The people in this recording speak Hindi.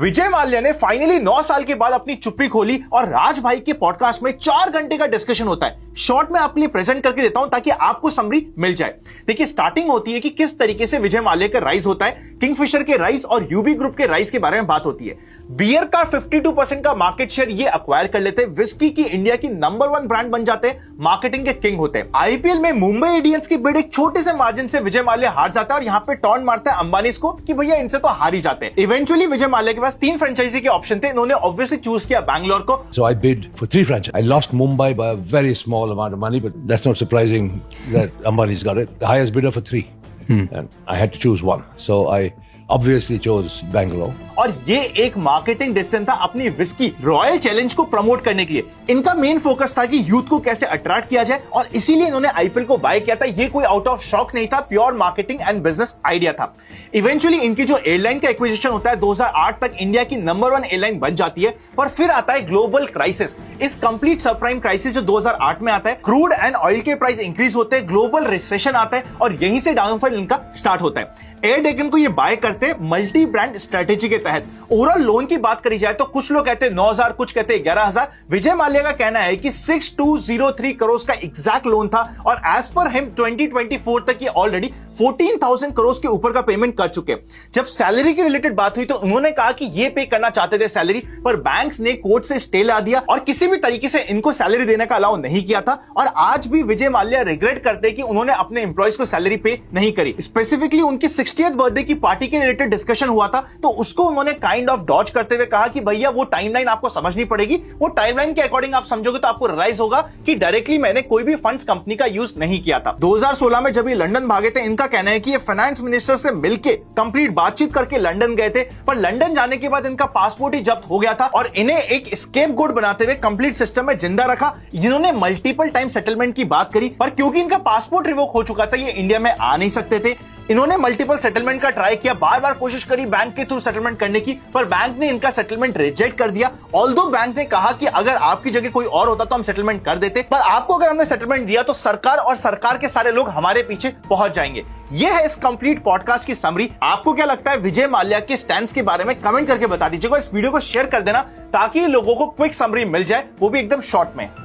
विजय माल्या ने फाइनली 9 साल के बाद अपनी चुप्पी खोली और राज भाई के पॉडकास्ट में 4 घंटे का डिस्कशन होता है। शॉर्ट में आपके लिए प्रेजेंट करके देता हूं ताकि आपको समरी मिल जाए। देखिए, स्टार्टिंग होती है कि किस तरीके से विजय माल्या का राइज होता है, किंगफिशर के राइज और यूबी ग्रुप के राइज के बारे में बात होती है। बियर का 52% का मार्केट शेयर ये अक्वायर कर लेते हैं, विस्की की इंडिया की नंबर 1 ब्रांड बन जाते हैं, मार्केटिंग के किंग होते हैं। आईपीएल में मुंबई इंडियंस की बिड एक छोटे से मार्जिन से विजय माल्या हार जाता है और यहां पे टॉन्ट मारता है अंबानीज को कि भैया इनसे तो हार ही जाते हैं। इवेंचुअली विजय माल्या के पास 3 फ्रेंचाइजी के ऑप्शन थे, इन्होंने ऑब्वियसली चूज किया बैंगलोर को। So I bid for 3 franchises. I lost Mumbai by a very small amount of money, but that's not surprising that Ambani's got it. The highest bidder for 3. And I had to choose one. So I obviously chose Bangalore. और ये एक मार्केटिंग डिसीजन था अपनी विस्की रॉयल चैलेंज को प्रमोट करने के लिए। इनका मेन फोकस था कि यूथ को कैसे अट्रैक्ट किया जाए और इसीलिए इन्होंने आईपीएल को बाय किया था। ये कोई आउट ऑफ शॉक नहीं था, pure marketing and business idea था। इवेंचुअली इनकी जो एयरलाइन का एक्विजिशन होता है 2008 तक इंडिया की नंबर 1 एयरलाइन बन जाती है, पर फिर आता है ग्लोबल क्राइसिस। इस कंप्लीट सबप्राइम क्राइसिस जो 2008 में आता है, क्रूड एंड ऑयल के प्राइस इंक्रीज होते हैं, ग्लोबल रिसेशन आता है और यहीं से डाउनफॉल इनका स्टार्ट होता है। एयर डेकन को ये बाय करते हैं मल्टी ब्रांड स्ट्रेटेजी के तहत। ओवरऑल लोन की बात करी जाए तो कुछ लोग कहते हैं 9,000, कुछ कहते हैं 11,000। विजय माल्या का कहना है कि 6,203 करोड़ का एग्जैक्ट लोन था और एज पर हिम 2024 तक ये ऑलरेडी 14,000 करोड़ के ऊपर का पेमेंट कर चुके। जब सैलरी के रिलेटेड बात हुई तो उन्होंने कहा कि ये पे करना चाहते थे सैलरी, पर बैंक्स ने कोर्ट से स्टे ला दिया और किसी भी तरीके से इनको सैलरी देने का अलाउ नहीं किया था। और आज भी विजय माल्या रिग्रेट करते हैं कि उन्होंने अपने एम्प्लॉइज को सैलरी पे नहीं करी। स्पेसिफिकली उनकी 60th बर्थडे की पार्टी के रिलेटेड डिस्कशन हुआ था, तो उसको उन्होंने काइंड ऑफ डॉज करते हुए कहा कि भैया वो टाइमलाइन आपको समझनी पड़ेगी, वो टाइमलाइन के अकॉर्डिंग आप समझोगे तो आपको रियलाइज होगा कि डायरेक्टली मैंने कोई भी फंड्स कंपनी का यूज नहीं किया था। 2016 में जब ये लंदन भागे थे, इनका कहना है कि ये फाइनेंस मिनिस्टर से मिलके कंप्लीट बातचीत करके लंदन गए थे, पर लंदन जाने के बाद इनका पासपोर्ट ही जब्त हो गया था और इन्हें एक स्केपगोट बनाते हुए कंप्लीट सिस्टम में जिंदा रखा। इन्होंने मल्टीपल टाइम सेटलमेंट की बात करी, पर क्योंकि इनका पासपोर्ट रिवोक हो चुका था, ये इंडिया में आ नहीं सकते थे। इन्होंने मल्टीपल सेटलमेंट का ट्राई किया, बार बार कोशिश करी बैंक के थ्रू सेटलमेंट करने की, पर बैंक ने इनका सेटलमेंट रिजेक्ट कर दिया। ऑल्दो बैंक ने कहा कि अगर आपकी जगह कोई और होता तो हम सेटलमेंट कर देते, पर आपको अगर हमने सेटलमेंट दिया तो सरकार और सरकार के सारे लोग हमारे पीछे पहुंच जाएंगे। यह है इस कंप्लीट पॉडकास्ट की समरी। आपको क्या लगता है विजय माल्या के स्टैंड्स के बारे में? कमेंट करके बता दीजिएगा। इस वीडियो को शेयर कर देना ताकि लोगों को क्विक समरी मिल जाए, वो भी एकदम शॉर्ट में।